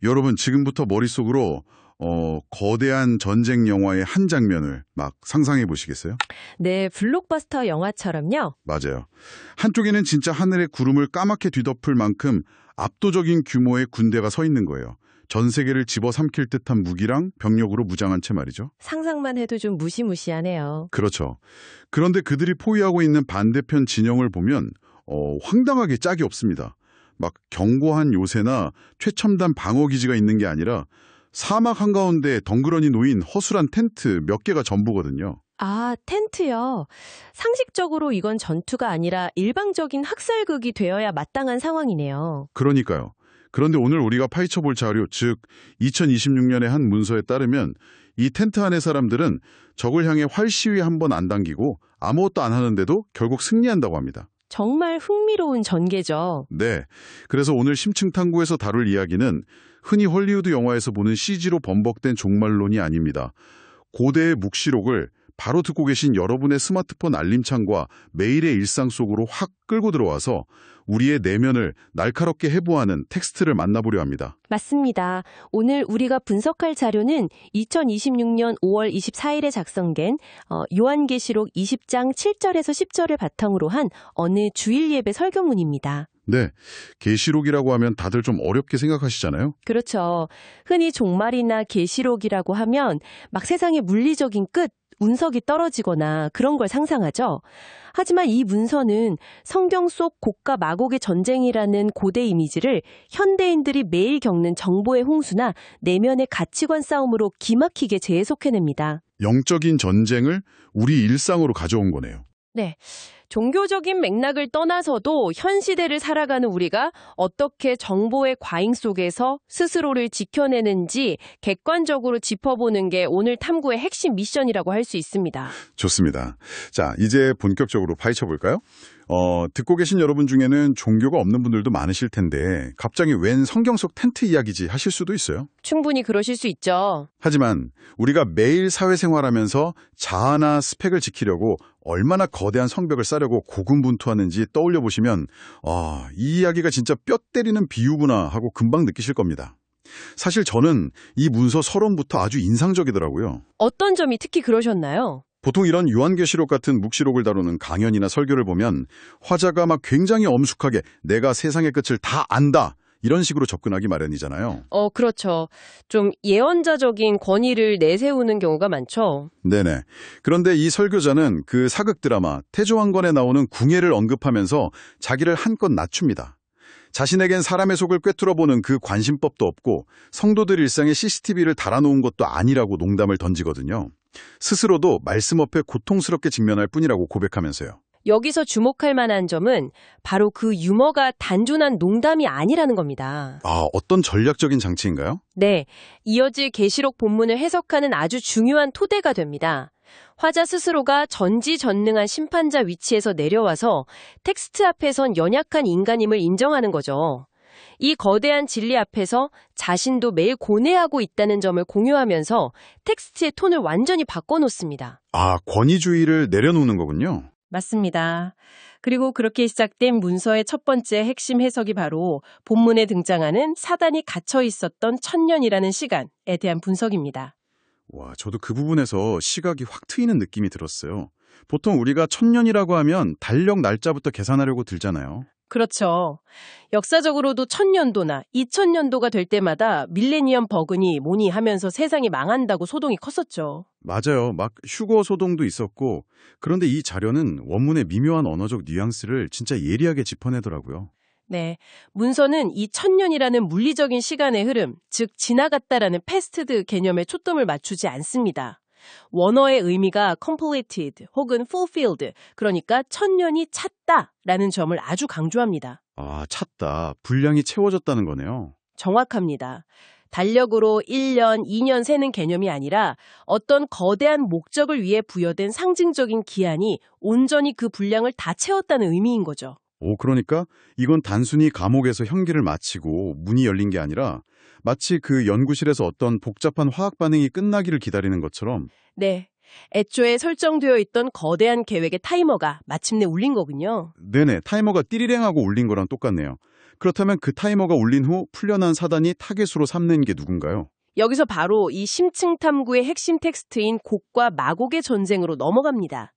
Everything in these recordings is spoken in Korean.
여러분 지금부터 머릿속으로 거대한 전쟁 영화의 한 장면을 막 상상해 보시겠어요? 네, 블록버스터 영화처럼요. 맞아요. 한쪽에는 진짜 하늘의 구름을 까맣게 뒤덮을 만큼 압도적인 규모의 군대가 서 있는 거예요. 전 세계를 집어삼킬 듯한 무기랑 병력으로 무장한 채 말이죠. 상상만 해도 좀 무시무시하네요. 그렇죠. 그런데 그들이 포위하고 있는 반대편 진영을 보면 황당하게 짝이 없습니다. 막 견고한 요새나 최첨단 방어기지가 있는 게 아니라 사막 한가운데 덩그러니 놓인 허술한 텐트 몇 개가 전부거든요. 아, 텐트요. 상식적으로 이건 전투가 아니라 일방적인 학살극이 되어야 마땅한 상황이네요. 그러니까요. 그런데 오늘 우리가 파헤쳐볼 자료, 즉 2026년의 한 문서에 따르면 이 텐트 안의 사람들은 적을 향해 활 시위 한 번 안 당기고 아무것도 안 하는데도 결국 승리한다고 합니다. 정말 흥미로운 전개죠. 네. 그래서 오늘 심층 탐구에서 다룰 이야기는 흔히 헐리우드 영화에서 보는 CG로 번복된 종말론이 아닙니다. 고대의 묵시록을 바로 듣고 계신 여러분의 스마트폰 알림창과 매일의 일상 속으로 확 끌고 들어와서 우리의 내면을 날카롭게 해부하는 텍스트를 만나보려 합니다. 맞습니다. 오늘 우리가 분석할 자료는 2026년 5월 24일에 작성된 요한계시록 20장 7절에서 10절을 바탕으로 한 어느 주일 예배 설교문입니다. 네, 계시록이라고 하면 다들 좀 어렵게 생각하시잖아요. 그렇죠. 흔히 종말이나 계시록이라고 하면 막 세상의 물리적인 끝, 운석이 떨어지거나 그런 걸 상상하죠. 하지만 이 문서는 성경 속 곡과 마곡의 전쟁이라는 고대 이미지를 현대인들이 매일 겪는 정보의 홍수나 내면의 가치관 싸움으로 기막히게 재해석해냅니다. 영적인 전쟁을 우리 일상으로 가져온 거네요. 네. 종교적인 맥락을 떠나서도 현 시대를 살아가는 우리가 어떻게 정보의 과잉 속에서 스스로를 지켜내는지 객관적으로 짚어보는 게 오늘 탐구의 핵심 미션이라고 할 수 있습니다. 좋습니다. 자, 이제 본격적으로 파헤쳐볼까요? 듣고 계신 여러분 중에는 종교가 없는 분들도 많으실 텐데 갑자기 웬 성경 속 텐트 이야기지 하실 수도 있어요. 충분히 그러실 수 있죠. 하지만 우리가 매일 사회생활하면서 자아나 스펙을 지키려고 얼마나 거대한 성벽을 쌓려고 고군분투하는지 떠올려 보시면 이 이야기가 진짜 뼈 때리는 비유구나 하고 금방 느끼실 겁니다. 사실 저는 이 문서 서론부터 아주 인상적이더라고요. 어떤 점이 특히 그러셨나요? 보통 이런 요한계시록 같은 묵시록을 다루는 강연이나 설교를 보면 화자가 막 굉장히 엄숙하게 내가 세상의 끝을 다 안다 이런 식으로 접근하기 마련이잖아요. 그렇죠. 좀 예언자적인 권위를 내세우는 경우가 많죠. 네네. 그런데 이 설교자는 그 사극 드라마 태조왕건에 나오는 궁예를 언급하면서 자기를 한껏 낮춥니다. 자신에겐 사람의 속을 꿰뚫어보는 그 관심법도 없고 성도들 일상에 CCTV를 달아놓은 것도 아니라고 농담을 던지거든요. 스스로도 말씀 앞에 고통스럽게 직면할 뿐이라고 고백하면서요. 여기서 주목할 만한 점은 바로 그 유머가 단순한 농담이 아니라는 겁니다. 어떤 전략적인 장치인가요? 네, 이어질 계시록 본문을 해석하는 아주 중요한 토대가 됩니다. 화자 스스로가 전지전능한 심판자 위치에서 내려와서 텍스트 앞에선 연약한 인간임을 인정하는 거죠. 이 거대한 진리 앞에서 자신도 매일 고뇌하고 있다는 점을 공유하면서 텍스트의 톤을 완전히 바꿔놓습니다. 권위주의를 내려놓는 거군요. 맞습니다. 그리고 그렇게 시작된 문서의 첫 번째 핵심 해석이 바로 본문에 등장하는 사단이 갇혀 있었던 1000년이라는 시간에 대한 분석입니다. 저도 그 부분에서 시각이 확 트이는 느낌이 들었어요. 보통 우리가 1000년이라고 하면 달력 날짜부터 계산하려고 들잖아요. 그렇죠. 역사적으로도 1000년도나 2000년도가 될 때마다 밀레니엄 버그니 뭐니 하면서 세상이 망한다고 소동이 컸었죠. 맞아요. 막 휴거 소동도 있었고 그런데 이 자료는 원문의 미묘한 언어적 뉘앙스를 진짜 예리하게 짚어내더라고요. 네, 문서는 이 1000년이라는 물리적인 시간의 흐름, 즉 지나갔다라는 패스트드 개념에 초점을 맞추지 않습니다. 원어의 의미가 completed 혹은 fulfilled, 그러니까 1000년이 찼다라는 점을 아주 강조합니다. 찼다. 분량이 채워졌다는 거네요. 정확합니다. 달력으로 1년, 2년 세는 개념이 아니라 어떤 거대한 목적을 위해 부여된 상징적인 기한이 온전히 그 분량을 다 채웠다는 의미인 거죠. 그러니까 이건 단순히 감옥에서 형기를 마치고 문이 열린 게 아니라 마치 그 연구실에서 어떤 복잡한 화학 반응이 끝나기를 기다리는 것처럼. 네, 애초에 설정되어 있던 거대한 계획의 타이머가 마침내 울린 거군요. 네네, 타이머가 띠리랭하고 울린 거랑 똑같네요. 그렇다면 그 타이머가 울린 후 풀려난 사단이 타겟으로 삼는 게 누군가요? 여기서 바로 이 심층 탐구의 핵심 텍스트인 곡과 마곡의 전쟁으로 넘어갑니다.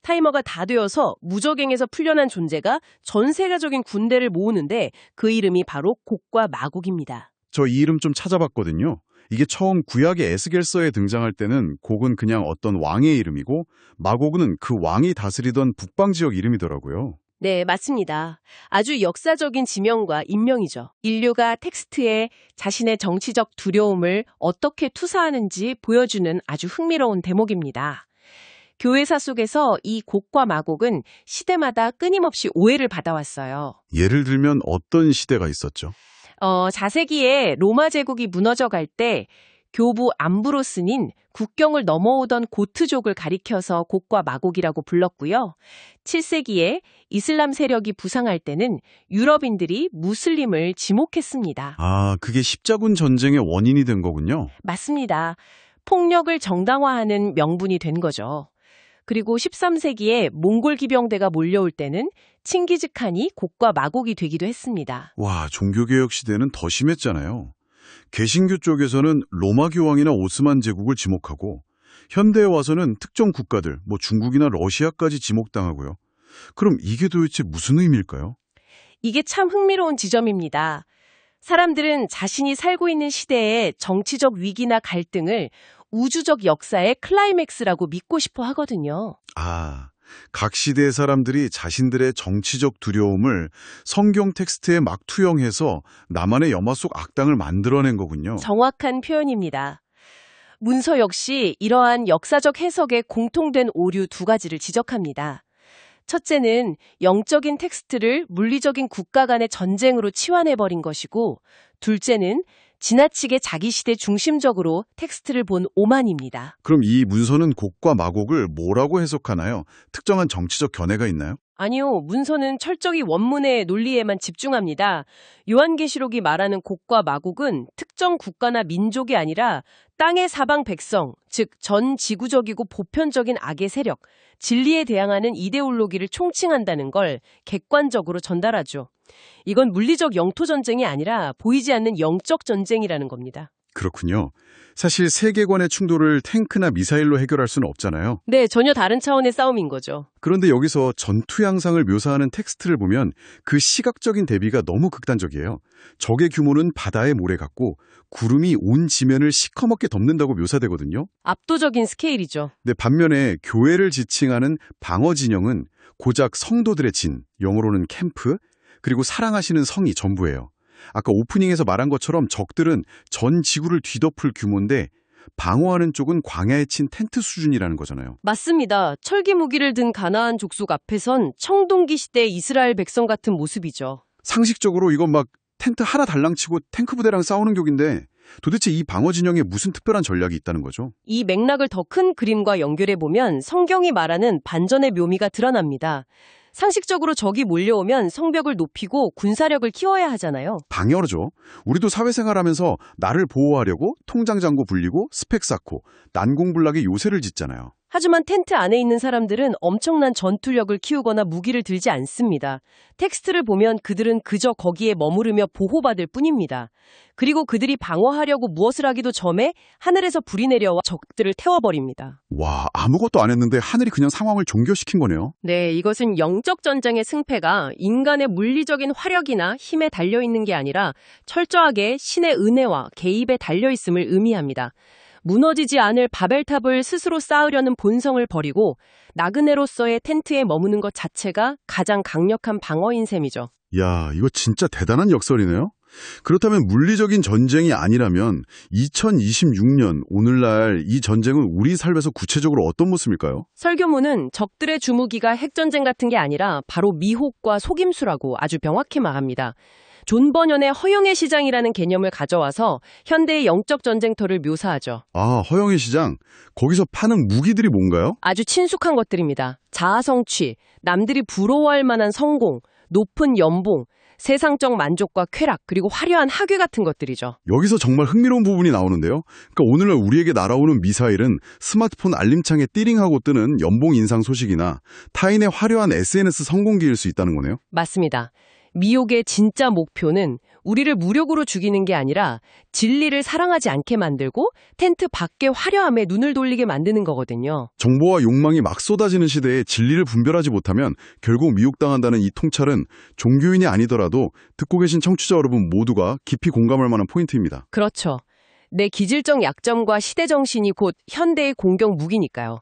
타이머가 다 되어서 무적행에서 풀려난 존재가 전 세계적인 군대를 모으는데 그 이름이 바로 곡과 마곡입니다. 저 이 이름 좀 찾아봤거든요. 이게 처음 구약의 에스겔서에 등장할 때는 곡은 그냥 어떤 왕의 이름이고 마곡은 그 왕이 다스리던 북방 지역 이름이더라고요. 네, 맞습니다. 아주 역사적인 지명과 인명이죠. 인류가 텍스트에 자신의 정치적 두려움을 어떻게 투사하는지 보여주는 아주 흥미로운 대목입니다. 교회사 속에서 이 곡과 마곡은 시대마다 끊임없이 오해를 받아왔어요. 예를 들면 어떤 시대가 있었죠? 자세기에 로마 제국이 무너져갈 때 교부 암브로스는 국경을 넘어오던 고트족을 가리켜서 곡과 마곡이라고 불렀고요. 7세기에 이슬람 세력이 부상할 때는 유럽인들이 무슬림을 지목했습니다. 아, 그게 십자군 전쟁의 원인이 된 거군요. 맞습니다. 폭력을 정당화하는 명분이 된 거죠. 그리고 13세기에 몽골 기병대가 몰려올 때는 칭기즈칸이 곡과 마곡이 되기도 했습니다. 와, 종교개혁 시대는 더 심했잖아요. 개신교 쪽에서는 로마 교황이나 오스만 제국을 지목하고 현대에 와서는 특정 국가들, 중국이나 러시아까지 지목당하고요. 그럼 이게 도대체 무슨 의미일까요? 이게 참 흥미로운 지점입니다. 사람들은 자신이 살고 있는 시대의 정치적 위기나 갈등을 우주적 역사의 클라이맥스라고 믿고 싶어 하거든요. 아, 각 시대의 사람들이 자신들의 정치적 두려움을 성경 텍스트에 막 투영해서 나만의 염화 속 악당을 만들어낸 거군요. 정확한 표현입니다. 문서 역시 이러한 역사적 해석에 공통된 오류 두 가지를 지적합니다. 첫째는 영적인 텍스트를 물리적인 국가 간의 전쟁으로 치환해버린 것이고, 둘째는 지나치게 자기 시대 중심적으로 텍스트를 본 오만입니다. 그럼 이 문서는 곡과 마곡을 뭐라고 해석하나요? 특정한 정치적 견해가 있나요? 아니요, 문서는 철저히 원문의 논리에만 집중합니다. 요한계시록이 말하는 곡과 마곡은 특정 국가나 민족이 아니라 땅의 사방 백성, 즉 전 지구적이고 보편적인 악의 세력, 진리에 대항하는 이데올로기를 총칭한다는 걸 객관적으로 전달하죠. 이건 물리적 영토 전쟁이 아니라 보이지 않는 영적 전쟁이라는 겁니다. 그렇군요. 사실 세계관의 충돌을 탱크나 미사일로 해결할 수는 없잖아요. 네, 전혀 다른 차원의 싸움인 거죠. 그런데 여기서 전투 양상을 묘사하는 텍스트를 보면 그 시각적인 대비가 너무 극단적이에요. 적의 규모는 바다의 모래 같고 구름이 온 지면을 시커멓게 덮는다고 묘사되거든요. 압도적인 스케일이죠. 근데 반면에 교회를 지칭하는 방어 진영은 고작 성도들의 진, 영어로는 캠프, 그리고 사랑하시는 성이 전부예요. 아까 오프닝에서 말한 것처럼 적들은 전 지구를 뒤덮을 규모인데 방어하는 쪽은 광야에 친 텐트 수준이라는 거잖아요. 맞습니다. 철기 무기를 든 가나안 족속 앞에선 청동기 시대 이스라엘 백성 같은 모습이죠. 상식적으로 이건 막 텐트 하나 달랑치고 탱크 부대랑 싸우는 격인데 도대체 이 방어 진영에 무슨 특별한 전략이 있다는 거죠? 이 맥락을 더 큰 그림과 연결해보면 성경이 말하는 반전의 묘미가 드러납니다. 상식적으로 적이 몰려오면 성벽을 높이고 군사력을 키워야 하잖아요. 당연하죠. 우리도 사회생활하면서 나를 보호하려고 통장 잔고 불리고 스펙 쌓고 난공불락의 요새를 짓잖아요. 하지만 텐트 안에 있는 사람들은 엄청난 전투력을 키우거나 무기를 들지 않습니다. 텍스트를 보면 그들은 그저 거기에 머무르며 보호받을 뿐입니다. 그리고 그들이 방어하려고 무엇을 하기도 전에 하늘에서 불이 내려와 적들을 태워버립니다. 와, 아무것도 안 했는데 하늘이 그냥 상황을 종결시킨 거네요. 네, 이것은 영적 전쟁의 승패가 인간의 물리적인 화력이나 힘에 달려있는 게 아니라 철저하게 신의 은혜와 개입에 달려있음을 의미합니다. 무너지지 않을 바벨탑을 스스로 쌓으려는 본성을 버리고 나그네로서의 텐트에 머무는 것 자체가 가장 강력한 방어인 셈이죠. 야, 이거 진짜 대단한 역설이네요. 그렇다면 물리적인 전쟁이 아니라면 2026년 오늘날 이 전쟁은 우리 삶에서 구체적으로 어떤 모습일까요? 설교문은 적들의 주무기가 핵전쟁 같은 게 아니라 바로 미혹과 속임수라고 아주 명확히 말합니다. 존 버년의 허용의 시장이라는 개념을 가져와서 현대의 영적 전쟁터를 묘사하죠. 아, 허영의 시장. 거기서 파는 무기들이 뭔가요? 아주 친숙한 것들입니다. 자아성취, 남들이 부러워할 만한 성공, 높은 연봉, 세상적 만족과 쾌락, 그리고 화려한 학위 같은 것들이죠. 여기서 정말 흥미로운 부분이 나오는데요. 그러니까 오늘날 우리에게 날아오는 미사일은 스마트폰 알림창에 띠링하고 뜨는 연봉 인상 소식이나 타인의 화려한 SNS 성공기일 수 있다는 거네요. 맞습니다. 미혹의 진짜 목표는 우리를 무력으로 죽이는 게 아니라 진리를 사랑하지 않게 만들고 텐트 밖의 화려함에 눈을 돌리게 만드는 거거든요. 정보와 욕망이 막 쏟아지는 시대에 진리를 분별하지 못하면 결국 미혹당한다는 이 통찰은 종교인이 아니더라도 듣고 계신 청취자 여러분 모두가 깊이 공감할 만한 포인트입니다. 그렇죠. 내 기질적 약점과 시대 정신이 곧 현대의 공격 무기니까요.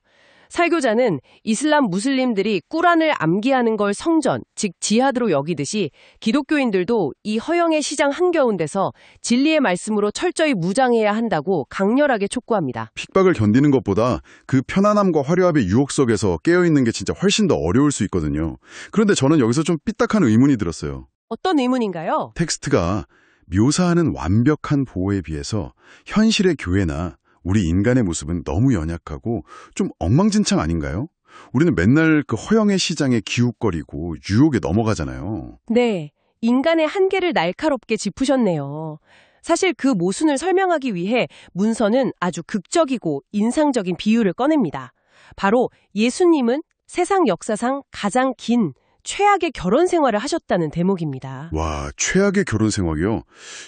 설교자는 이슬람 무슬림들이 꾸란을 암기하는 걸 성전, 즉 지하드로 여기듯이 기독교인들도 이 허영의 시장 한가운데서 진리의 말씀으로 철저히 무장해야 한다고 강렬하게 촉구합니다. 핍박을 견디는 것보다 그 편안함과 화려함의 유혹 속에서 깨어있는 게 진짜 훨씬 더 어려울 수 있거든요. 그런데 저는 여기서 좀 삐딱한 의문이 들었어요. 어떤 의문인가요? 텍스트가 묘사하는 완벽한 보호에 비해서 현실의 교회나 우리 인간의 모습은 너무 연약하고 좀 엉망진창 아닌가요? 우리는 맨날 그 허영의 시장에 기웃거리고 유혹에 넘어가잖아요. 네, 인간의 한계를 날카롭게 짚으셨네요. 사실 그 모순을 설명하기 위해 문서는 아주 극적이고 인상적인 비유를 꺼냅니다. 바로 예수님은 세상 역사상 가장 긴 최악의 결혼 생활을 하셨다는 대목입니다. 와, 최악의 결혼 생활이요?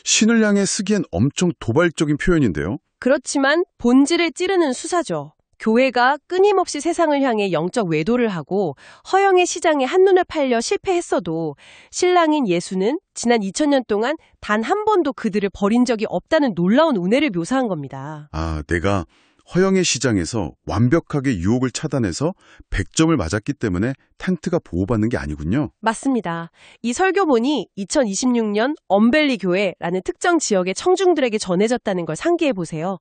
신을 향해 쓰기엔 엄청 도발적인 표현인데요. 그렇지만 본질을 찌르는 수사죠. 교회가 끊임없이 세상을 향해 영적 외도를 하고 허영의 시장에 한눈을 팔려 실패했어도 신랑인 예수는 지난 2000년 동안 단 한 번도 그들을 버린 적이 없다는 놀라운 은혜를 묘사한 겁니다. 아, 내가 허영의 시장에서 완벽하게 유혹을 차단해서 100점을 맞았기 때문에 텐트가 보호받는 게 아니군요. 맞습니다. 이 설교본이 2026년 엄벨리 교회라는 특정 지역의 청중들에게 전해졌다는 걸 상기해 보세요.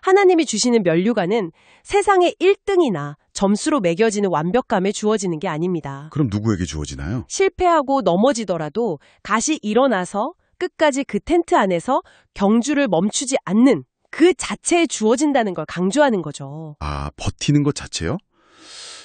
하나님이 주시는 면류관은 세상의 1등이나 점수로 매겨지는 완벽감에 주어지는 게 아닙니다. 그럼 누구에게 주어지나요? 실패하고 넘어지더라도 다시 일어나서 끝까지 그 텐트 안에서 경주를 멈추지 않는 그 자체에 주어진다는 걸 강조하는 거죠. 아, 버티는 것 자체요?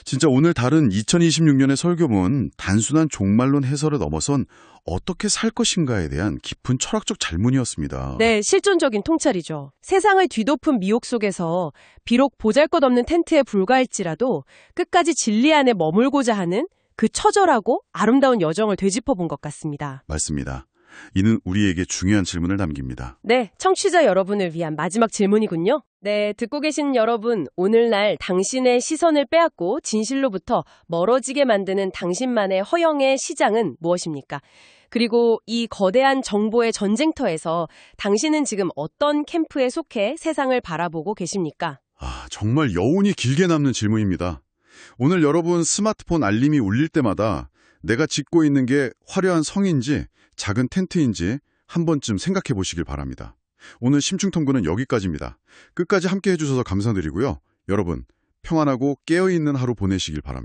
진짜 오늘 다른 2026년의 설교문 단순한 종말론 해설을 넘어선 어떻게 살 것인가에 대한 깊은 철학적 잘문이었습니다. 네, 실존적인 통찰이죠. 세상을 뒤덮은 미혹 속에서 비록 보잘것없는 텐트에 불과할지라도 끝까지 진리 안에 머물고자 하는 그 처절하고 아름다운 여정을 되짚어본 것 같습니다. 맞습니다. 이는 우리에게 중요한 질문을 남깁니다. 네, 청취자 여러분을 위한 마지막 질문이군요. 네, 듣고 계신 여러분, 오늘날 당신의 시선을 빼앗고 진실로부터 멀어지게 만드는 당신만의 허영의 시장은 무엇입니까? 그리고 이 거대한 정보의 전쟁터에서 당신은 지금 어떤 캠프에 속해 세상을 바라보고 계십니까? 아, 정말 여운이 길게 남는 질문입니다. 오늘 여러분 스마트폰 알림이 울릴 때마다 내가 짓고 있는 게 화려한 성인지 작은 텐트인지 한 번쯤 생각해 보시길 바랍니다. 오늘 심층탐구는 여기까지입니다. 끝까지 함께 해주셔서 감사드리고요. 여러분, 평안하고 깨어있는 하루 보내시길 바랍니다.